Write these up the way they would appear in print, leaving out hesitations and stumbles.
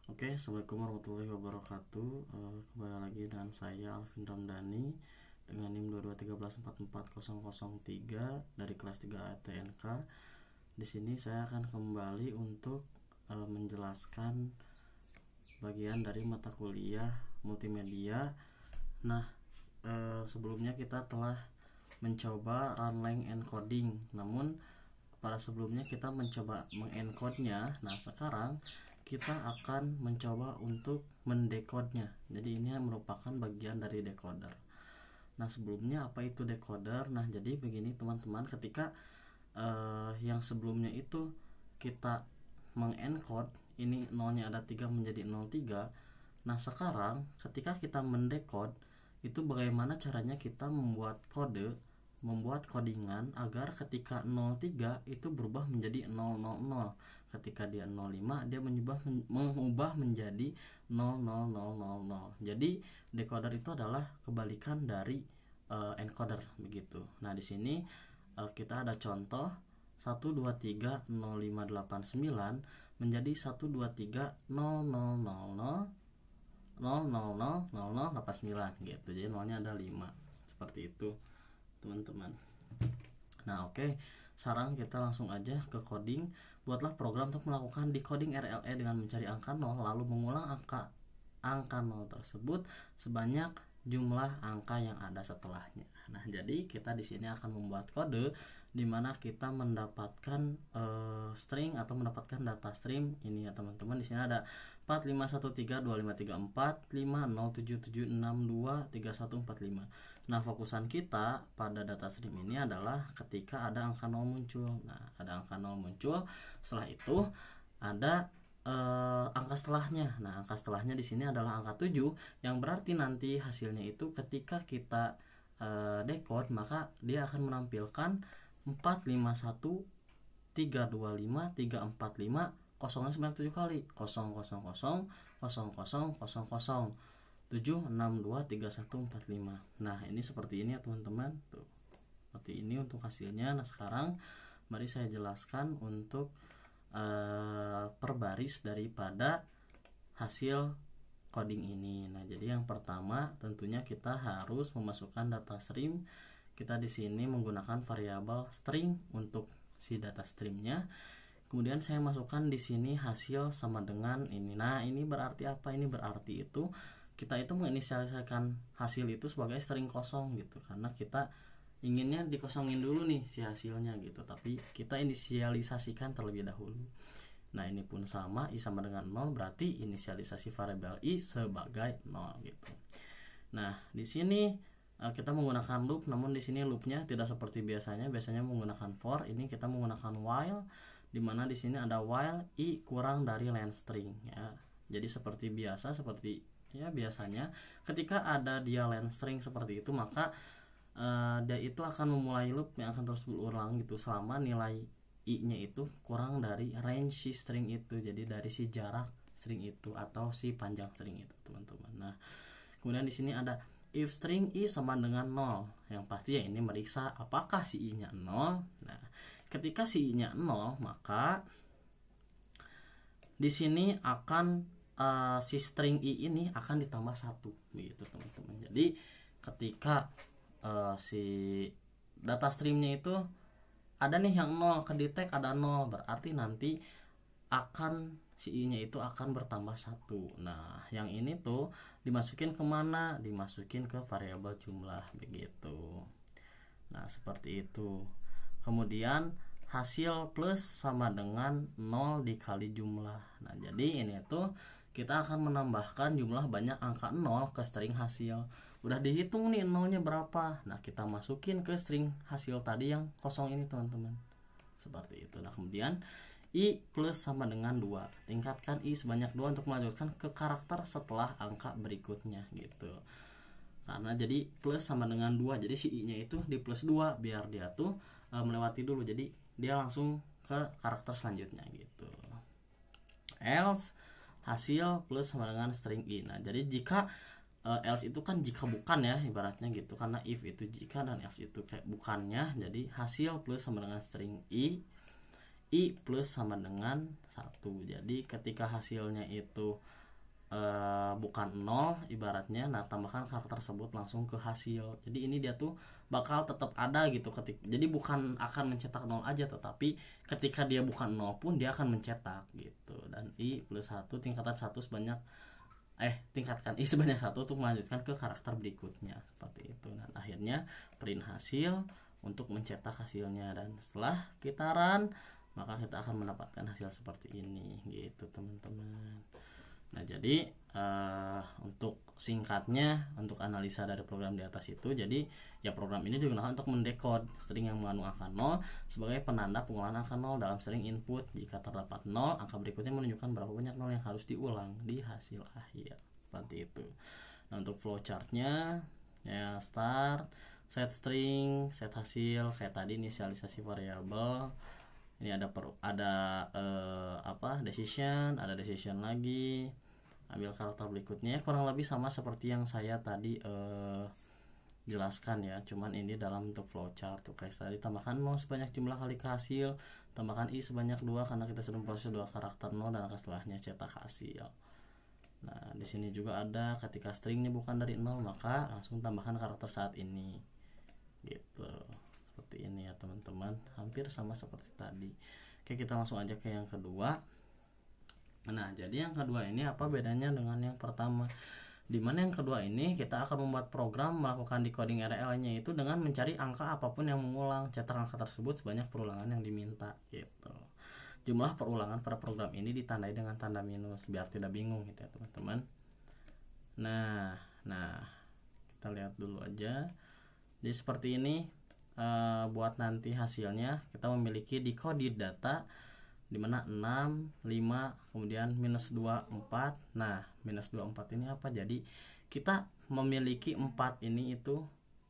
Oke, Assalamualaikum warahmatullahi wabarakatuh. Kembali lagi dengan saya Alvin Ramdhani dengan NIM 2213144003 dari kelas 3 ATNK. Di sini saya akan kembali untuk menjelaskan bagian dari mata kuliah multimedia. Nah, sebelumnya kita telah mencoba runlang encoding, namun pada sebelumnya kita mencoba mengencode-nya. Nah, sekarang kita akan mencoba untuk mendekode-nya. Jadi ini merupakan bagian dari decoder. Nah, sebelumnya apa itu decoder? Nah, jadi begini teman-teman, ketika yang sebelumnya itu kita mengencode, ini nolnya ada 3 menjadi 03. Nah, sekarang ketika kita mendekode, itu bagaimana caranya kita membuat codingan agar ketika 03 itu berubah menjadi 000. Ketika dia 05 dia mengubah menjadi 00000. Jadi decoder itu adalah kebalikan dari encoder begitu. Nah, di sini kita ada contoh 1230589 menjadi 1230000000089 gitu. Jadi nolnya ada 5. Seperti itu, teman-teman. Nah, oke. Sekarang kita langsung aja ke coding. Buatlah program untuk melakukan decoding RLE dengan mencari angka 0 lalu mengulang angka 0 tersebut sebanyak jumlah angka yang ada setelahnya. Nah, jadi kita di sini akan membuat kode di mana kita mendapatkan string atau mendapatkan data stream ini ya teman-teman. Di sini ada 451325345077623145. Nah, fokusan kita pada data stream ini adalah ketika ada angka 0 muncul. Nah, ada angka 0 muncul, setelah itu ada angka setelahnya. Nah, angka setelahnya di sini adalah angka 7, yang berarti nanti hasilnya itu ketika kita decode, maka dia akan menampilkan 4513253450 kosongnya 97 kali, 000000007623145. Nah, ini seperti ini ya teman-teman. Tuh, seperti ini untuk hasilnya. Nah, sekarang mari saya jelaskan untuk per baris daripada hasil coding ini. Nah, jadi yang pertama tentunya kita harus memasukkan data stream. Kita di sini menggunakan variabel string untuk si data streamnya. Kemudian saya masukkan di sini hasil sama dengan ini. Nah, ini berarti apa? Ini berarti itu kita itu menginisialisasikan hasil itu sebagai string kosong gitu, karena kita inginnya dikosongin dulu nih si hasilnya gitu, tapi kita inisialisasikan terlebih dahulu. Nah, ini pun sama, i sama dengan 0, berarti inisialisasi variabel i sebagai 0 gitu. Nah, di sini kita menggunakan loop, namun di sini loopnya tidak seperti biasanya. Biasanya menggunakan for, ini kita menggunakan while, dimana di sini ada while i kurang dari len string ya. Jadi seperti biasa, seperti ya biasanya ketika ada dia len string seperti itu, maka dia itu akan memulai loop yang akan terus berulang gitu selama nilai i-nya itu kurang dari range si string itu, jadi dari si jarak string itu atau si panjang string itu, teman-teman. Nah, kemudian di sini ada if string i sama dengan 0, yang pasti ya ini meriksa apakah si i-nya 0. Nah, ketika si i-nya 0, maka di sini akan si string i ini akan ditambah 1 begitu, teman-teman. Jadi ketika si data streamnya itu ada nih yang 0 kedetek, ada 0, berarti nanti akan si i-nya itu akan bertambah 1. Nah, yang ini tuh dimasukin kemana? Dimasukin ke variabel jumlah begitu. Nah, seperti itu. Kemudian hasil plus sama dengan 0 dikali jumlah. Nah, jadi ini tuh kita akan menambahkan jumlah banyak angka 0 ke string hasil. Udah dihitung nih 0-nya berapa. Nah, kita masukin ke string hasil tadi yang kosong ini, teman-teman. Seperti itu. Nah, kemudian i plus sama dengan 2. Tingkatkan i sebanyak 2 untuk melanjutkan ke karakter setelah angka berikutnya gitu. Karena jadi plus sama dengan 2, jadi si i-nya itu di plus 2 biar dia tuh melewati dulu. Jadi dia langsung ke karakter selanjutnya gitu. Else hasil plus sama dengan string i. Nah, jadi jika else itu kan jika bukan ya ibaratnya gitu, karena if itu jika dan else itu kayak bukannya. Jadi hasil plus sama dengan string i I plus sama dengan 1. Jadi ketika hasilnya itu bukan 0 ibaratnya, nah tambahkan karakter tersebut langsung ke hasil. Jadi ini dia tuh bakal tetap ada gitu jadi bukan akan mencetak 0 aja, tetapi ketika dia bukan 0 pun dia akan mencetak gitu. Dan I plus 1 tingkatan 1 sebanyak tingkatkan I sebanyak 1 untuk melanjutkan ke karakter berikutnya seperti itu. Dan akhirnya print hasil untuk mencetak hasilnya, dan setelah kita run maka kita akan mendapatkan hasil seperti ini gitu teman-teman. Nah jadi untuk singkatnya, untuk analisa dari program di atas itu, jadi ya program ini digunakan untuk mendekode string yang mengandung angka 0 sebagai penanda pengulangan angka 0 dalam string input. Jika terdapat 0, angka berikutnya menunjukkan berapa banyak 0 yang harus diulang di hasil akhir seperti itu. Nah untuk flowchartnya ya start, set string, set hasil kayak tadi, inisialisasi variabel. Ini ada decision, ada decision lagi, ambil karakter berikutnya, kurang lebih sama seperti yang saya tadi jelaskan ya, cuman ini dalam bentuk flowchart tuh kayak tadi, tambahkan 0 sebanyak jumlah kali ke hasil, tambahkan I sebanyak 2 karena kita sudah proses 2 karakter 0 dan angka setelahnya cetak hasil. Nah di sini juga ada ketika stringnya bukan dari 0 maka langsung tambahkan karakter saat ini gitu. Seperti ini ya teman-teman, hampir sama seperti tadi. Oke, kita langsung aja ke yang kedua. Nah jadi yang kedua ini apa bedanya dengan yang pertama? Dimana yang kedua ini kita akan membuat program melakukan decoding RL-nya itu dengan mencari angka apapun yang mengulang, cetak angka tersebut sebanyak perulangan yang diminta gitu. Jumlah perulangan pada program ini ditandai dengan tanda minus biar tidak bingung gitu ya teman-teman. Nah kita lihat dulu aja. Jadi seperti ini. Buat nanti hasilnya kita memiliki decoded data dimana 6, 5, kemudian minus 2, 4. Nah minus 2, 4 ini apa? Jadi kita memiliki 4 ini itu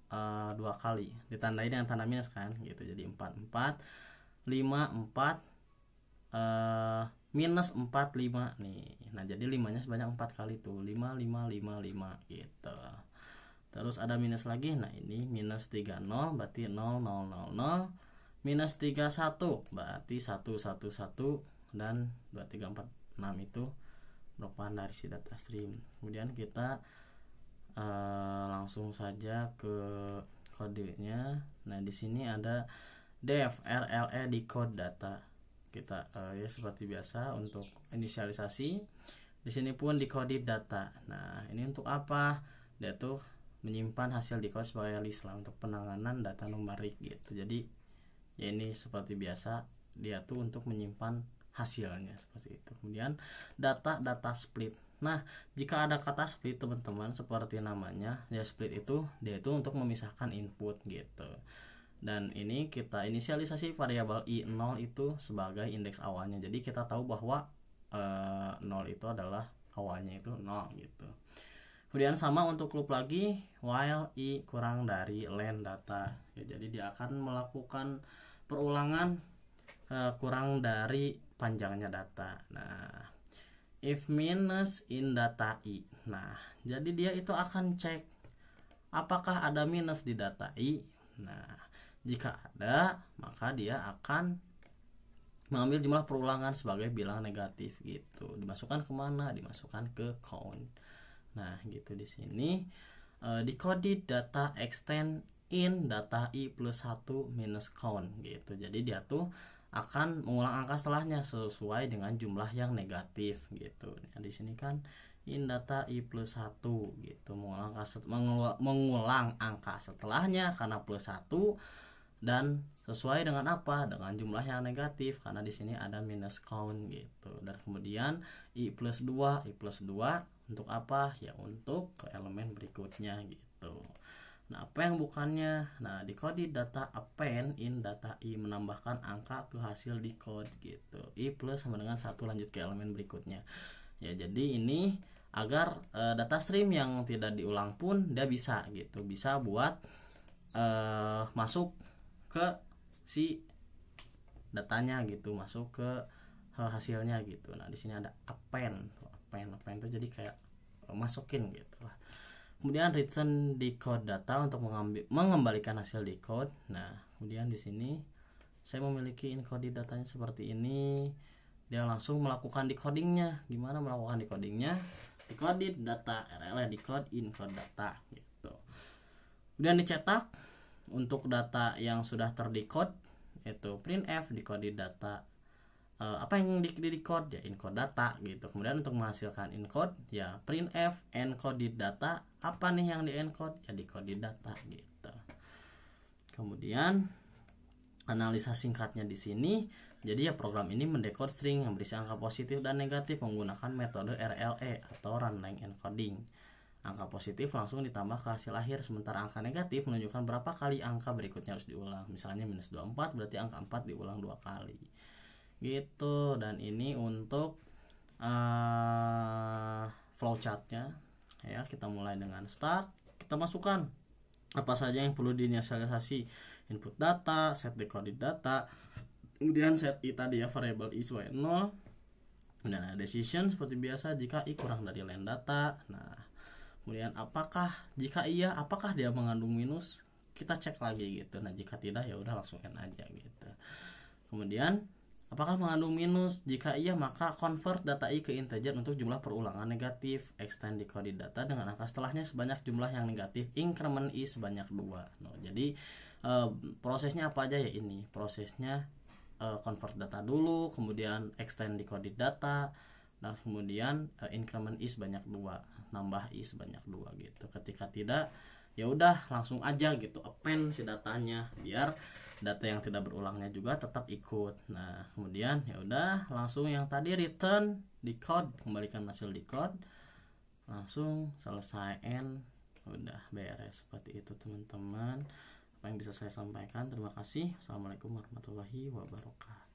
2 kali ditandai dengan tanda minus kan gitu. Jadi 4, 4, 5, 4, minus 4, 5 nih. Nah jadi 5 nya sebanyak 4 kali tuh, 5, 5, 5, 5 gitu. Terus ada minus lagi, nah ini minus 30 berarti 0, 0, 0, 0, minus 31 berarti 1, 1, 1, dan 2, 3, 4, 6 itu merupakan dari si data stream. Kemudian kita langsung saja ke kodenya. Nah di sini ada def RLE decode data. Kita ya seperti biasa untuk inisialisasi. Di sini pun decoded data. Nah ini untuk apa? Dia tuh menyimpan hasil decode sebagai list lah untuk penanganan data numerik gitu. Jadi ya ini seperti biasa dia tuh untuk menyimpan hasilnya seperti itu. Kemudian data split. Nah jika ada kata split teman-teman seperti namanya ya, split itu dia itu untuk memisahkan input gitu. Dan ini kita inisialisasi variabel i0 itu sebagai indeks awalnya. Jadi kita tahu bahwa 0 itu adalah awalnya itu 0 gitu. Kemudian sama untuk loop lagi, while i kurang dari len data ya, jadi dia akan melakukan perulangan kurang dari panjangnya data. Nah if minus in data i, nah jadi dia itu akan cek apakah ada minus di data i. Nah jika ada maka dia akan mengambil jumlah perulangan sebagai bilangan negatif gitu, dimasukkan kemana? Dimasukkan ke count. Nah gitu di sini decoded data extend in data i plus 1 minus count gitu. Jadi dia tuh akan mengulang angka setelahnya sesuai dengan jumlah yang negatif gitu. Nah di sini kan in data i plus 1 gitu, mengulang angka setelahnya karena plus 1 dan sesuai dengan apa? Dengan jumlah yang negatif karena di sini ada minus count gitu. Dan kemudian i plus 2 untuk apa? Ya untuk ke elemen berikutnya gitu. Nah apa yang bukannya? Nah decoded data append in data i, menambahkan angka ke hasil decode gitu. I plus sama dengan 1 lanjut ke elemen berikutnya. Ya jadi ini agar data stream yang tidak diulang pun dia bisa gitu, bisa buat masuk ke si datanya gitu, masuk ke hasilnya gitu. Nah di sini ada append itu jadi kayak masukin gitu lah. Kemudian return decode data untuk mengembalikan hasil decode. Nah kemudian di sini saya memiliki encoded datanya seperti ini, dia langsung melakukan decodingnya. Gimana melakukan decodingnya? Decoded data, RL decode encode data gitu. Kemudian dicetak untuk data yang sudah terdecode, itu printf decoded data. Apa yang di decode ya encode data gitu. Kemudian untuk menghasilkan encode ya printf encoded data. Apa nih yang di encode? Ya decoded data gitu. Kemudian analisa singkatnya di sini. Jadi ya program ini mendekode string yang berisi angka positif dan negatif menggunakan metode RLE atau run-length encoding. Angka positif langsung ditambah ke hasil akhir, sementara angka negatif menunjukkan berapa kali angka berikutnya harus diulang. Misalnya minus 24 berarti angka 4 diulang 2 kali gitu. Dan ini untuk flowchartnya ya. Kita mulai dengan start, kita masukkan apa saja yang perlu diinisialisasi, input data, set decoded data, kemudian set i tadi ya, variable i sesuai 0, dan ada decision seperti biasa jika i kurang dari len data. Nah kemudian apakah jika iya apakah dia mengandung minus, kita cek lagi gitu. Nah jika tidak ya udah langsung n aja gitu. Kemudian apakah mengandung minus, jika iya maka convert data i ke integer untuk jumlah perulangan negatif, extend decoded data dengan angka setelahnya sebanyak jumlah yang negatif, increment i sebanyak 2. Nah, jadi prosesnya apa aja ya ini? Prosesnya convert data dulu, kemudian extend decoded data, dan kemudian increment i sebanyak 2, nambah i sebanyak 2 gitu. Ketika tidak ya udah langsung aja gitu append si datanya biar data yang tidak berulangnya juga tetap ikut. Nah kemudian ya udah langsung yang tadi return decode, kembalikan hasil decode, langsung selesai end, udah beres. Seperti itu teman-teman apa yang bisa saya sampaikan. Terima kasih. Assalamualaikum warahmatullahi wabarakatuh.